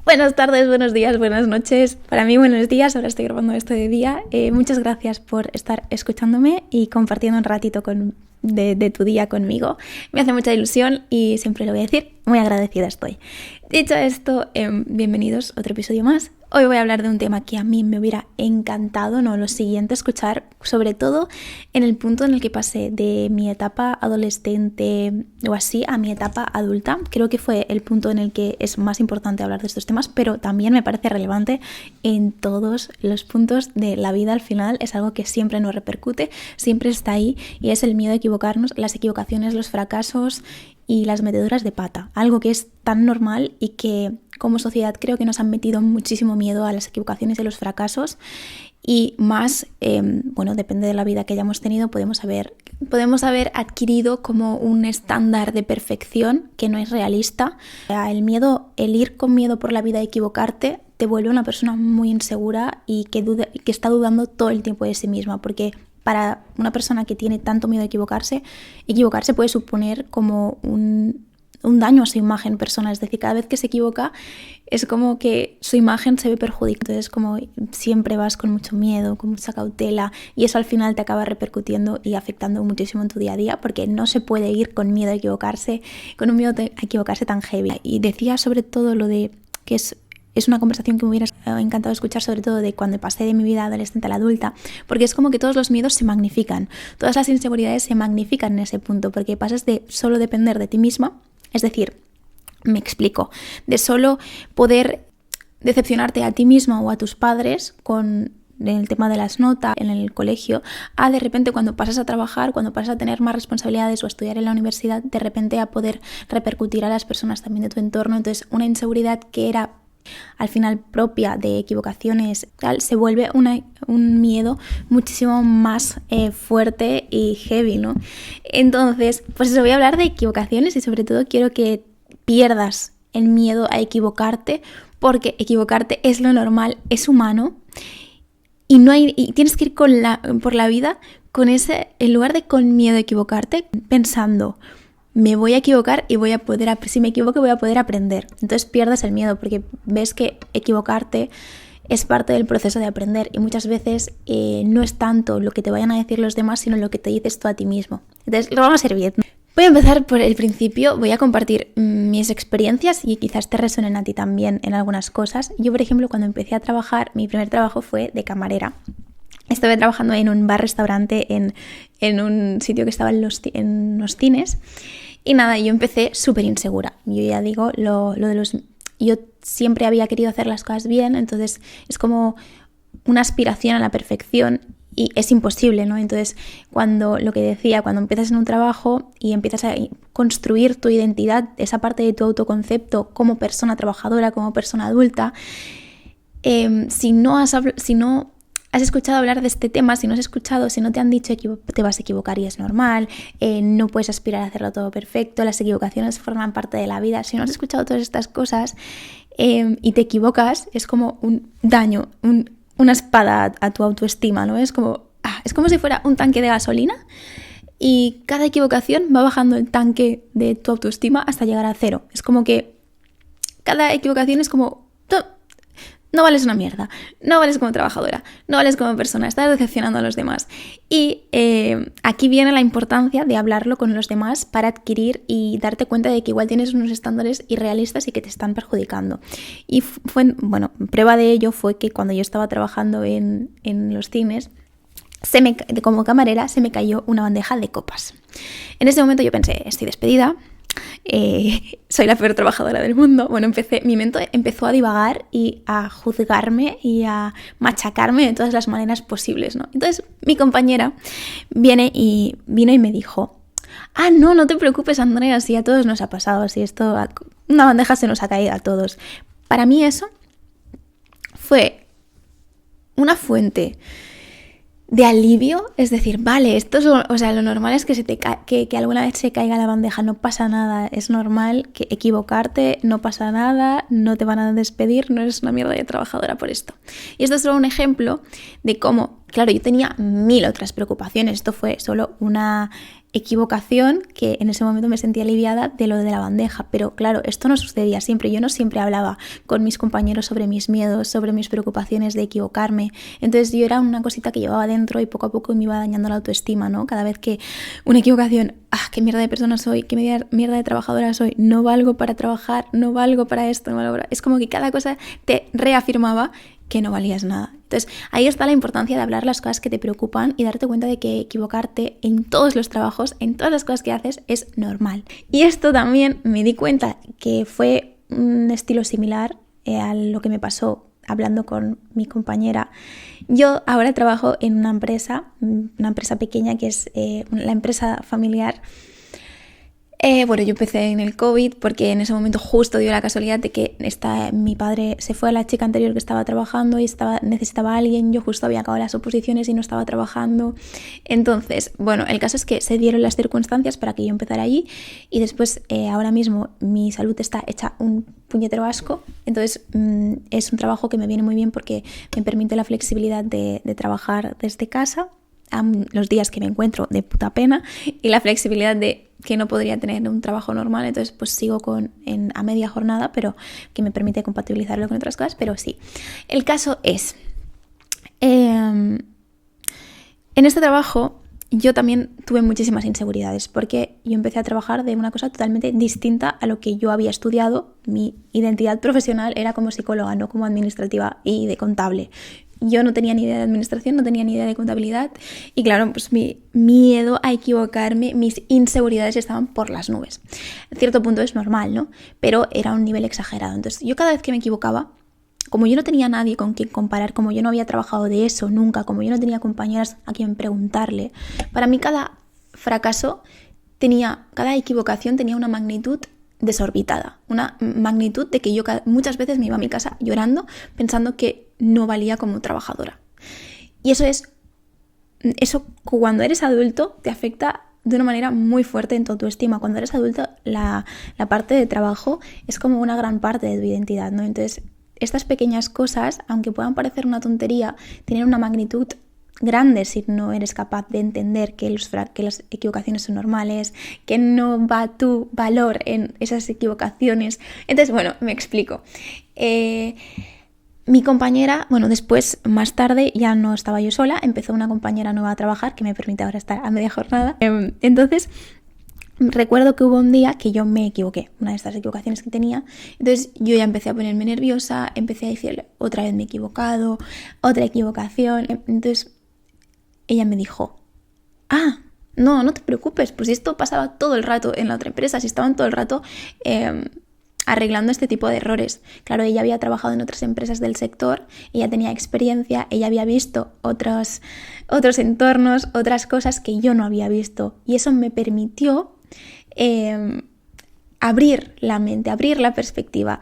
Buenas tardes, buenos días, buenas noches. Para mí, buenos días. Ahora estoy grabando esto de día. Muchas gracias por estar escuchándome y compartiendo un ratito de tu día conmigo. Me hace mucha ilusión y siempre lo voy a decir, muy agradecida estoy. Dicho esto, bienvenidos a otro episodio más. Hoy voy a hablar de un tema que a mí me hubiera encantado, lo siguiente, escuchar, sobre todo en el punto en el que pasé de mi etapa adolescente o así a mi etapa adulta. Creo que fue el punto en el que es más importante hablar de estos temas, pero también me parece relevante en todos los puntos de la vida. Al final es algo que siempre nos repercute, siempre está ahí, y es el miedo a equivocarnos, las equivocaciones, los fracasos y las meteduras de pata, algo que es tan normal y que como sociedad creo que nos han metido muchísimo miedo a las equivocaciones y a los fracasos, y más, depende de la vida que hayamos tenido, podemos haber adquirido como un estándar de perfección que no es realista. El ir con miedo por la vida a equivocarte te vuelve una persona muy insegura y que está dudando todo el tiempo de sí misma, porque para una persona que tiene tanto miedo a equivocarse puede suponer como un daño a su imagen personal. Es decir, cada vez que se equivoca es como que su imagen se ve perjudicada. Entonces, como siempre vas con mucho miedo, con mucha cautela, y eso al final te acaba repercutiendo y afectando muchísimo en tu día a día, porque no se puede ir con miedo a equivocarse, con un miedo a equivocarse tan heavy. Y decía sobre todo lo de que es una conversación que me hubiera encantado escuchar, sobre todo de cuando pasé de mi vida adolescente a la adulta, porque es como que todos los miedos se magnifican, todas las inseguridades se magnifican en ese punto, porque pasas de solo depender de ti misma, es decir, me explico, de solo poder decepcionarte a ti misma o a tus padres con el tema de las notas en el colegio, a de repente cuando pasas a trabajar, cuando pasas a tener más responsabilidades o a estudiar en la universidad, de repente a poder repercutir a las personas también de tu entorno. Entonces, una inseguridad que era al final propia de equivocaciones, se vuelve un miedo muchísimo más fuerte y heavy, ¿no? Entonces, pues eso, voy a hablar de equivocaciones y sobre todo quiero que pierdas el miedo a equivocarte, porque equivocarte es lo normal, es humano, y tienes que ir por la vida con ese, en lugar de con miedo a equivocarte, pensando: me voy a equivocar y si me equivoco voy a poder aprender. Entonces pierdes el miedo porque ves que equivocarte es parte del proceso de aprender, y muchas veces no es tanto lo que te vayan a decir los demás, sino lo que te dices tú a ti mismo. Entonces lo vamos a ir viendo. Voy a empezar por el principio, voy a compartir mis experiencias y quizás te resuenen a ti también en algunas cosas. Yo, por ejemplo, cuando empecé a trabajar, mi primer trabajo fue de camarera. Estuve trabajando en un bar-restaurante en un sitio que estaba en los cines. Y nada, yo empecé súper insegura. Yo ya digo, yo siempre había querido hacer las cosas bien, entonces es como una aspiración a la perfección y es imposible, ¿no? Entonces, cuando empiezas en un trabajo y empiezas a construir tu identidad, esa parte de tu autoconcepto como persona trabajadora, como persona adulta, si no has escuchado hablar de este tema, si no te han dicho que te vas a equivocar y es normal, no puedes aspirar a hacerlo todo perfecto, las equivocaciones forman parte de la vida, si no has escuchado todas estas cosas y te equivocas, es como un daño, una espada a tu autoestima, ¿no? Es como si fuera un tanque de gasolina, y cada equivocación va bajando el tanque de tu autoestima hasta llegar a cero. Es como que cada equivocación es como: no vales una mierda, no vales como trabajadora, no vales como persona, estás decepcionando a los demás. Y aquí viene la importancia de hablarlo con los demás para adquirir y darte cuenta de que igual tienes unos estándares irrealistas y que te están perjudicando. Y prueba de ello fue que cuando yo estaba trabajando en los cines, como camarera, se me cayó una bandeja de copas. En ese momento yo pensé: estoy despedida. Soy la peor trabajadora del mundo. Mi mente empezó a divagar y a juzgarme y a machacarme de todas las maneras posibles, ¿no? Entonces mi compañera vino y me dijo: no te preocupes, Andrea, si a todos nos ha pasado, así una bandeja se nos ha caído a todos. Para mí eso fue una fuente de alivio, es decir, vale, esto es lo normal es que alguna vez se caiga la bandeja, no pasa nada, es normal que equivocarte, no pasa nada, no te van a despedir, no eres una mierda de trabajadora por esto. Y esto es solo un ejemplo de cómo, claro, yo tenía 1000 otras preocupaciones, esto fue solo una equivocación, que en ese momento me sentía aliviada de lo de la bandeja. Pero claro, esto no sucedía siempre. Yo no siempre hablaba con mis compañeros sobre mis miedos, sobre mis preocupaciones de equivocarme. Entonces yo era una cosita que llevaba dentro y poco a poco me iba dañando la autoestima, ¿no? Cada vez que una equivocación, qué mierda de persona soy, qué mierda de trabajadora soy, no valgo para trabajar, no valgo para esto, no valgo para... Es como que cada cosa te reafirmaba que no valías nada. Entonces, ahí está la importancia de hablar las cosas que te preocupan y darte cuenta de que equivocarte en todos los trabajos, en todas las cosas que haces, es normal. Y esto también me di cuenta que fue un estilo similar a lo que me pasó hablando con mi compañera. Yo ahora trabajo en una empresa pequeña que es la empresa familiar. Yo empecé en el COVID porque en ese momento justo dio la casualidad de que mi padre se fue a la chica anterior que estaba trabajando y necesitaba a alguien. Yo justo había acabado las oposiciones y no estaba trabajando. Entonces, el caso es que se dieron las circunstancias para que yo empezara allí y después ahora mismo mi salud está hecha un puñetero asco. Entonces es un trabajo que me viene muy bien porque me permite la flexibilidad de trabajar desde casa a los días que me encuentro de puta pena y la flexibilidad de que no podría tener un trabajo normal, entonces pues sigo a media jornada, pero que me permite compatibilizarlo con otras cosas, pero sí. El caso es, en este trabajo yo también tuve muchísimas inseguridades porque yo empecé a trabajar de una cosa totalmente distinta a lo que yo había estudiado. Mi identidad profesional era como psicóloga, no como administrativa y de contable. Yo no tenía ni idea de administración, no tenía ni idea de contabilidad y claro, pues mi miedo a equivocarme, mis inseguridades estaban por las nubes. En cierto punto es normal, ¿no? Pero era un nivel exagerado. Entonces yo cada vez que me equivocaba, como yo no tenía nadie con quien comparar, como yo no había trabajado de eso nunca, como yo no tenía compañeras a quien preguntarle, para mí cada fracaso cada equivocación tenía una magnitud desorbitada, una magnitud de que yo muchas veces me iba a mi casa llorando pensando que no valía como trabajadora. Y eso cuando eres adulto te afecta de una manera muy fuerte en tu autoestima. Cuando eres adulto la parte de trabajo es como una gran parte de tu identidad, ¿no? Entonces estas pequeñas cosas, aunque puedan parecer una tontería, tienen una magnitud grande si no eres capaz de entender que las equivocaciones son normales, que no va tu valor en esas equivocaciones. Entonces, me explico. Mi compañera, después, más tarde, ya no estaba yo sola, empezó una compañera nueva a trabajar que me permite ahora estar a media jornada. Entonces, recuerdo que hubo un día que yo me equivoqué, una de estas equivocaciones que tenía. Entonces yo ya empecé a ponerme nerviosa, empecé a decirle, otra vez me he equivocado, otra equivocación. Entonces ella me dijo, no te preocupes, pues esto pasaba todo el rato en la otra empresa, si estaban todo el rato arreglando este tipo de errores. Claro, ella había trabajado en otras empresas del sector, ella tenía experiencia, ella había visto otros entornos, otras cosas que yo no había visto y eso me permitió abrir la mente, abrir la perspectiva,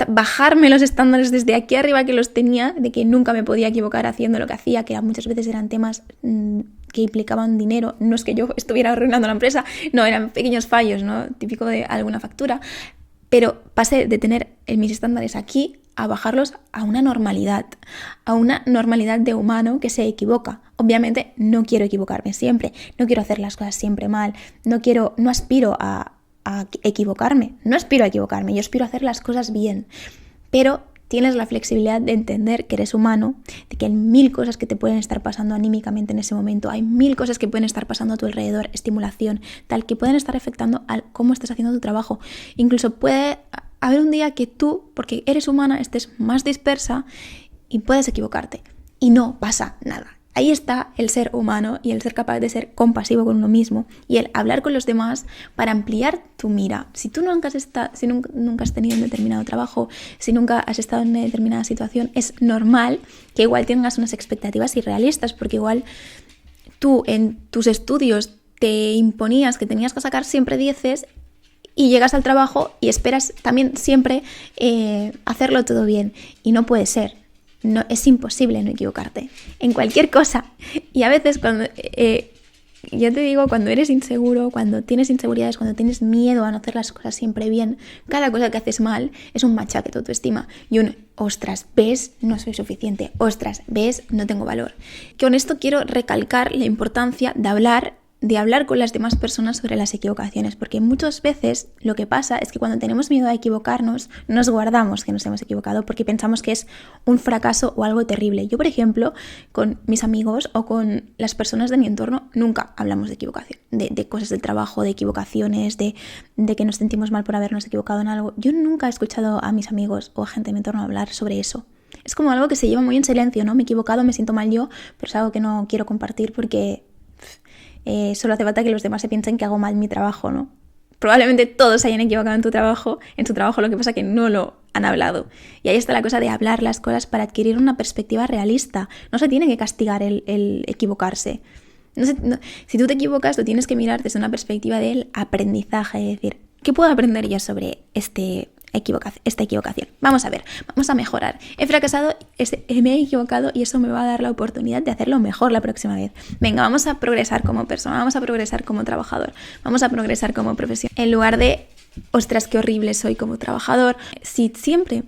bajarme los estándares desde aquí arriba que los tenía, de que nunca me podía equivocar haciendo lo que hacía, que muchas veces eran temas que implicaban dinero. No es que yo estuviera arruinando la empresa, no, eran pequeños fallos, ¿no? Típico de alguna factura. Pero pasé de tener mis estándares aquí a bajarlos a una normalidad de humano que se equivoca. Obviamente no quiero equivocarme siempre, no quiero hacer las cosas siempre mal, no aspiro a equivocarme, yo aspiro a hacer las cosas bien, pero tienes la flexibilidad de entender que eres humano, de que hay 1000 cosas que te pueden estar pasando anímicamente en ese momento, hay 1000 cosas que pueden estar pasando a tu alrededor, estimulación, tal, que pueden estar afectando a cómo estás haciendo tu trabajo. Incluso puede haber un día que tú, porque eres humana, estés más dispersa y puedes equivocarte y no pasa nada. Ahí está el ser humano y el ser capaz de ser compasivo con uno mismo y el hablar con los demás para ampliar tu mira. Si tú nunca has tenido un determinado trabajo, si nunca has estado en una determinada situación, es normal que igual tengas unas expectativas irrealistas, porque igual tú en tus estudios te imponías que tenías que sacar siempre 10 y llegas al trabajo y esperas también siempre hacerlo todo bien y no puede ser. No, es imposible no equivocarte en cualquier cosa. Y a veces cuando yo te digo, cuando eres inseguro, cuando tienes inseguridades, cuando tienes miedo a no hacer las cosas siempre bien, cada cosa que haces mal es un machaque a tu autoestima y ostras, ves, no soy suficiente, ostras, ves, no tengo valor. Con esto quiero recalcar la importancia de hablar de hablar con las demás personas sobre las equivocaciones, porque muchas veces lo que pasa es que cuando tenemos miedo a equivocarnos, nos guardamos que nos hemos equivocado porque pensamos que es un fracaso o algo terrible. Yo, por ejemplo, con mis amigos o con las personas de mi entorno, nunca hablamos de equivocación, de cosas del trabajo, de equivocaciones, de que nos sentimos mal por habernos equivocado en algo. Yo nunca he escuchado a mis amigos o a gente de mi entorno hablar sobre eso. Es como algo que se lleva muy en silencio, ¿no? Me he equivocado, me siento mal yo, pero es algo que no quiero compartir porque solo hace falta que los demás se piensen que hago mal mi trabajo, ¿no? Probablemente todos se hayan equivocado en su trabajo, lo que pasa es que no lo han hablado. Y ahí está la cosa de hablar las cosas para adquirir una perspectiva realista. No se tiene que castigar el equivocarse. Si tú te equivocas, lo tienes que mirar desde una perspectiva del aprendizaje, es decir, ¿qué puedo aprender yo sobre esta equivocación? Vamos a ver, vamos a mejorar. He fracasado, me he equivocado y eso me va a dar la oportunidad de hacerlo mejor la próxima vez. Venga, vamos a progresar como persona, vamos a progresar como trabajador, vamos a progresar como profesional. En lugar de, ostras, qué horrible soy como trabajador. Si siempre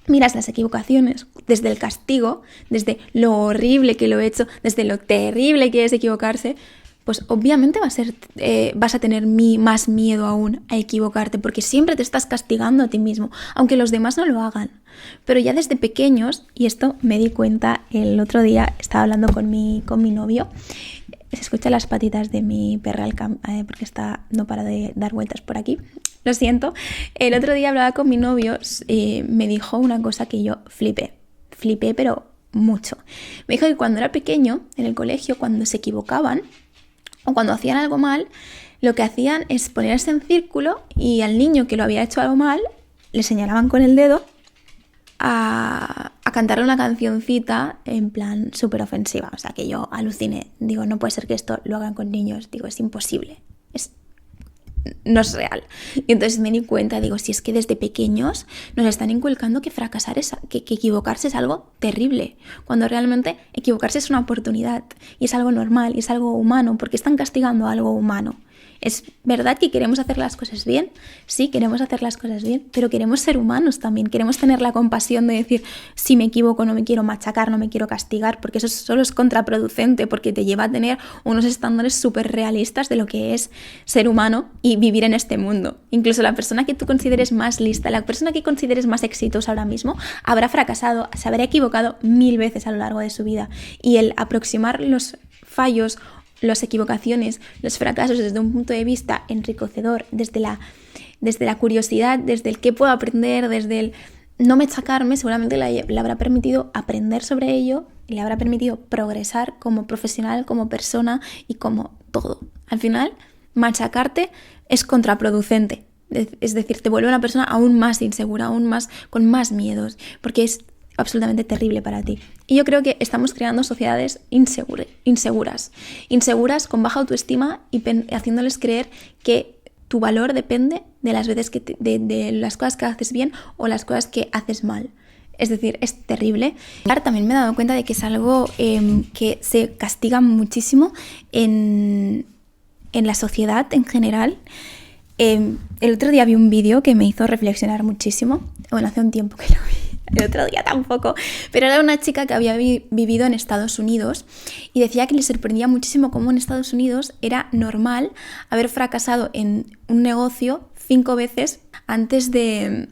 miras las equivocaciones desde el castigo, desde lo horrible que lo he hecho, desde lo terrible que es equivocarse, pues obviamente vas a tener más miedo aún a equivocarte, porque siempre te estás castigando a ti mismo, aunque los demás no lo hagan. Pero ya desde pequeños, y esto me di cuenta el otro día, estaba hablando con mi novio, se escuchan las patitas de mi perra porque no para de dar vueltas por aquí, lo siento. El otro día hablaba con mi novio, me dijo una cosa que yo flipé pero mucho. Me dijo que cuando era pequeño, en el colegio, cuando se equivocaban, o cuando hacían algo mal, lo que hacían es ponerse en círculo y al niño que lo había hecho algo mal le señalaban con el dedo a cantarle una cancioncita en plan súper ofensiva. O sea, que yo aluciné. Digo, no puede ser que esto lo hagan con niños. Digo, es imposible. No es real. Y entonces me di cuenta, digo, si es que desde pequeños nos están inculcando que que equivocarse es algo terrible, cuando realmente equivocarse es una oportunidad y es algo normal y es algo humano, porque están castigando a algo humano. Es verdad que queremos hacer las cosas bien, sí, queremos hacer las cosas bien, pero queremos ser humanos también, queremos tener la compasión de decir, si me equivoco no me quiero machacar, no me quiero castigar, porque eso solo es contraproducente, porque te lleva a tener unos estándares súper realistas de lo que es ser humano y vivir en este mundo. Incluso la persona que tú consideres más lista, la persona que consideres más exitosa ahora mismo, habrá fracasado, se habrá equivocado 1000 veces a lo largo de su vida, y el aproximar los fallos, las equivocaciones, los fracasos desde un punto de vista enriquecedor, desde la curiosidad, desde el qué puedo aprender, desde el no machacarme, seguramente le habrá permitido aprender sobre ello y le habrá permitido progresar como profesional, como persona y como todo. Al final, machacarte es contraproducente. Es decir, te vuelve una persona aún más insegura, aún más con más miedos, porque es absolutamente terrible para ti. Y yo creo que estamos creando sociedades inseguras con baja autoestima y haciéndoles creer que tu valor depende de las veces de las cosas que haces bien o las cosas que haces mal. Es decir, es terrible. También me he dado cuenta de que es algo que se castiga muchísimo en la sociedad en general. El otro día vi un vídeo que me hizo reflexionar muchísimo. Bueno, hace un tiempo que lo vi. El otro día tampoco, pero era una chica que había vivido en Estados Unidos y decía que le sorprendía muchísimo cómo en Estados Unidos era normal haber fracasado en un negocio 5 veces antes de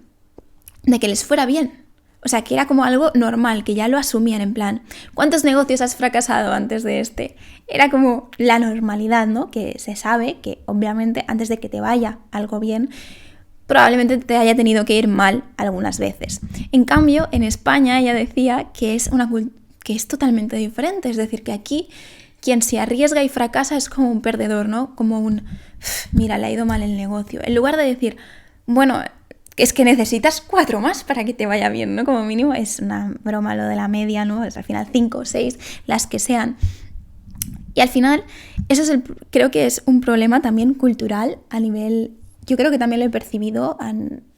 que les fuera bien. O sea, que era como algo normal, que ya lo asumían en plan, ¿cuántos negocios has fracasado antes de este? Era como la normalidad, ¿no? Que se sabe que obviamente antes de que te vaya algo bien, probablemente te haya tenido que ir mal algunas veces. En cambio, en España ella decía que es totalmente diferente. Es decir, que aquí quien se arriesga y fracasa es como un perdedor, ¿no? Como mira, le ha ido mal el negocio. En lugar de decir, bueno, es que necesitas 4 más para que te vaya bien, ¿no? Como mínimo es una broma lo de la media, ¿no? Es al final 5 o 6, las que sean. Y al final, creo que es un problema también cultural a nivel. Yo creo que también lo he percibido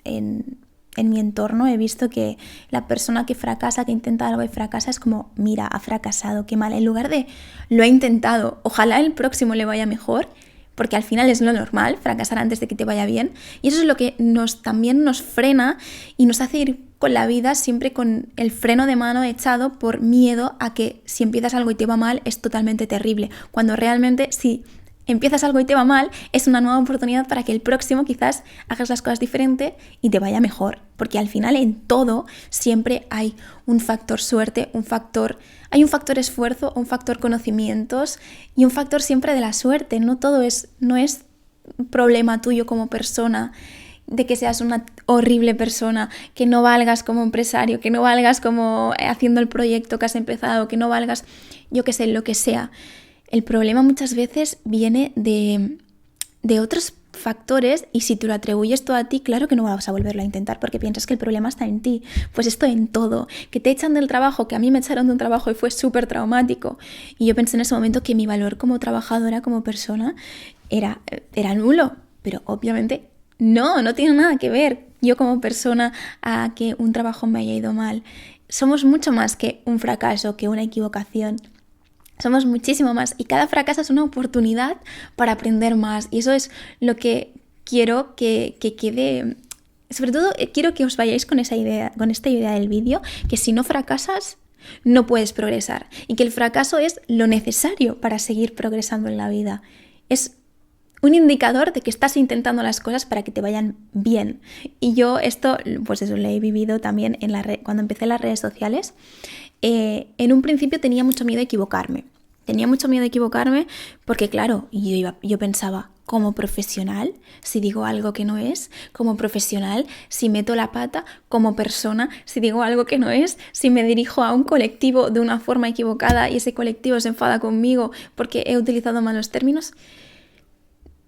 en mi entorno. He visto que la persona que fracasa, que intenta algo y fracasa, es como, mira, ha fracasado, qué mal. En lugar de, lo ha intentado, ojalá el próximo le vaya mejor, porque al final es lo normal, fracasar antes de que te vaya bien. Y eso es lo que también nos frena y nos hace ir con la vida siempre con el freno de mano echado por miedo a que si empiezas algo y te va mal es totalmente terrible. Cuando realmente si empiezas algo y te va mal, es una nueva oportunidad para que el próximo quizás hagas las cosas diferente y te vaya mejor. Porque al final en todo siempre hay un factor suerte, hay un factor esfuerzo, un factor conocimientos y un factor siempre de la suerte. No es problema tuyo como persona de que seas una horrible persona, que no valgas como empresario, que no valgas como haciendo el proyecto que has empezado, que no valgas, yo qué sé, lo que sea. El problema muchas veces viene de otros factores y si tú lo atribuyes todo a ti, claro que no vas a volverlo a intentar porque piensas que el problema está en ti. Pues esto en todo. Que te echan del trabajo, que a mí me echaron de un trabajo y fue súper traumático. Y yo pensé en ese momento que mi valor como trabajadora, como persona, era nulo. Pero obviamente no tiene nada que ver yo como persona a que un trabajo me haya ido mal. Somos mucho más que un fracaso, que una equivocación. Somos muchísimo más y cada fracaso es una oportunidad para aprender más y eso es lo que quiero que quede. Sobre todo quiero que os vayáis con esta idea del vídeo, que si no fracasas no puedes progresar y que el fracaso es lo necesario para seguir progresando en la vida. Es un indicador de que estás intentando las cosas para que te vayan bien. Y yo esto, pues eso lo he vivido también cuando empecé las redes sociales. En un principio tenía mucho miedo a equivocarme. Porque claro, yo pensaba, como profesional, si digo algo que no es, como profesional, si meto la pata, como persona, si digo algo que no es, si me dirijo a un colectivo de una forma equivocada y ese colectivo se enfada conmigo porque he utilizado malos términos,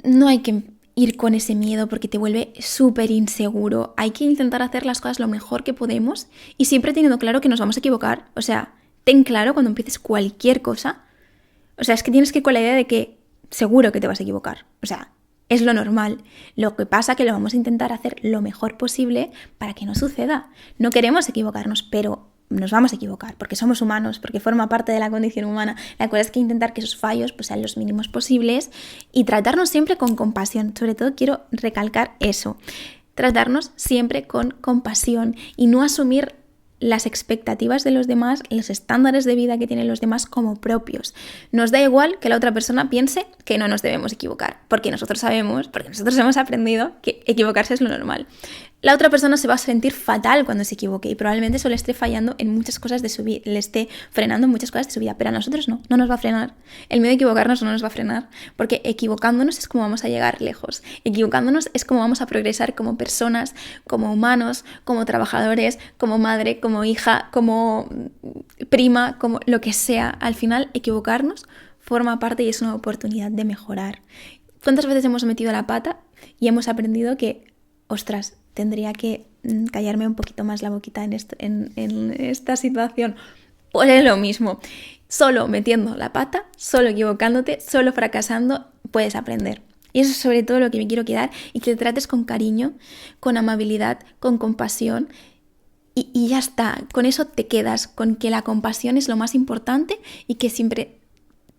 no hay que ir con ese miedo porque te vuelve súper inseguro. Hay que intentar hacer las cosas lo mejor que podemos y siempre teniendo claro que nos vamos a equivocar. O sea, ten claro cuando empieces cualquier cosa. O sea, es que tienes que ir con la idea de que seguro que te vas a equivocar. O sea, es lo normal. Lo que pasa es que lo vamos a intentar hacer lo mejor posible para que no suceda. No queremos equivocarnos, pero nos vamos a equivocar porque somos humanos, porque forma parte de la condición humana. La cosa es que intentar que esos fallos pues, sean los mínimos posibles y tratarnos siempre con compasión. Sobre todo quiero recalcar eso, tratarnos siempre con compasión y no asumir las expectativas de los demás, los estándares de vida que tienen los demás como propios. Nos da igual que la otra persona piense que no nos debemos equivocar, porque nosotros hemos aprendido que equivocarse es lo normal. La otra persona se va a sentir fatal cuando se equivoque y probablemente eso le esté fallando en muchas cosas de su vida, le esté frenando en muchas cosas de su vida, pero a nosotros no nos va a frenar. El miedo a equivocarnos no nos va a frenar, porque equivocándonos es como vamos a llegar lejos. Equivocándonos es como vamos a progresar como personas, como humanos, como trabajadores, como madre, como hija, como prima, como lo que sea. Al final, equivocarnos forma parte y es una oportunidad de mejorar. ¿Cuántas veces hemos metido la pata y hemos aprendido que, ostras, tendría que callarme un poquito más la boquita en esta situación? Pues es lo mismo. Solo metiendo la pata, solo equivocándote, solo fracasando, puedes aprender. Y eso es sobre todo lo que me quiero quedar y que te trates con cariño, con amabilidad, con compasión y ya está. Con eso te quedas, con que la compasión es lo más importante y que siempre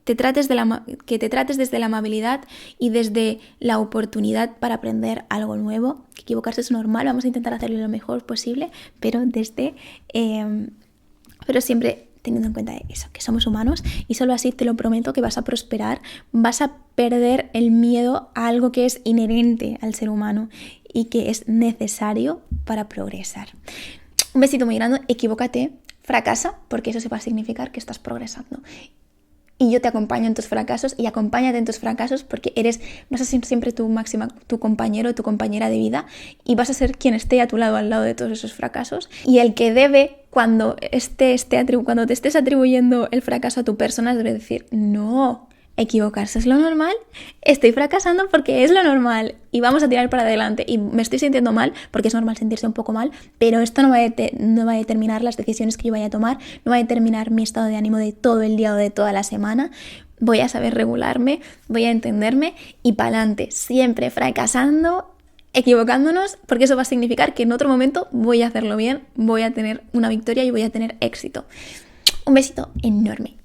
te trates desde la amabilidad y desde la oportunidad para aprender algo nuevo. Que equivocarse es normal, vamos a intentar hacerlo lo mejor posible, pero siempre teniendo en cuenta eso, que somos humanos y solo así te lo prometo que vas a prosperar, vas a perder el miedo a algo que es inherente al ser humano y que es necesario para progresar. Un besito muy grande, equivócate, fracasa, porque eso se va a significar que estás progresando. Y yo te acompaño en tus fracasos y acompáñate en tus fracasos porque vas a ser siempre tu compañero o tu compañera de vida y vas a ser quien esté a tu lado al lado de todos esos fracasos. Y el que debe, cuando te estés atribuyendo el fracaso a tu persona, debe decir, no, equivocarse es lo normal, estoy fracasando porque es lo normal y vamos a tirar para adelante y me estoy sintiendo mal porque es normal sentirse un poco mal, pero esto no va a determinar las decisiones que yo vaya a tomar, no va a determinar mi estado de ánimo de todo el día o de toda la semana. Voy a saber regularme, voy a entenderme y pa'lante, siempre fracasando, equivocándonos, porque eso va a significar que en otro momento voy a hacerlo bien, voy a tener una victoria y voy a tener éxito. Un besito enorme.